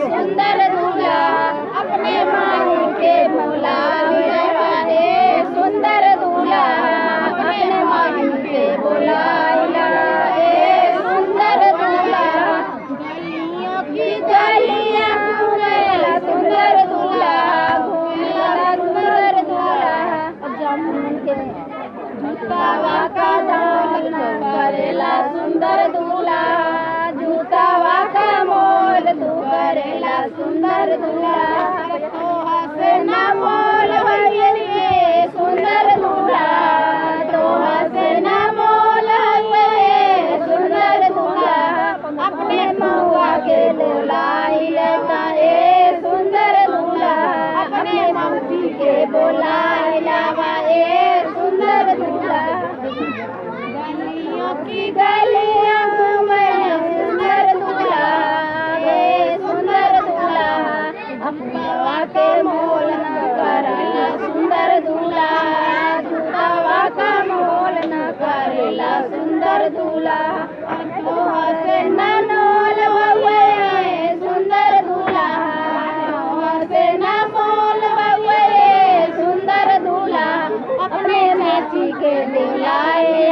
सुंदर दूल्हा अपने माई के बुलाइला ए सुंदर दूल्हा अपने माई के बुलाइला ए सुंदर दूल्हा गलियों की गलियां घूमेला सुंदर दूल्हा घूमेला सुंदर दूल्हा जूतावा का दाम न करेला सुंदर दूल्हा जूतावा का मोल तू करेला सुंदर दूल्हा तो हसे न मोल भइए सुंदर दूल्हा तो हसे न मोल भइए सुंदर दूल्हा अपने महुआ के बुलाई लेता ए सुंदर दूल्हा अपने मौसी के बुलाई लावा ए सुंदर दूल्हा गलियों की गलियां घूमेला सुंदर दूल्हा ए सुंदर दूल्हा अप्पवा के मोल न करेला सुंदर दूल्हा जूतावा का मोल न करेला सुंदर दूल्हा तो हसे न नोल भइए सुंदर दूल्हा हसे न मोल भइए सुंदर दूल्हा अपने नाची के दिलाए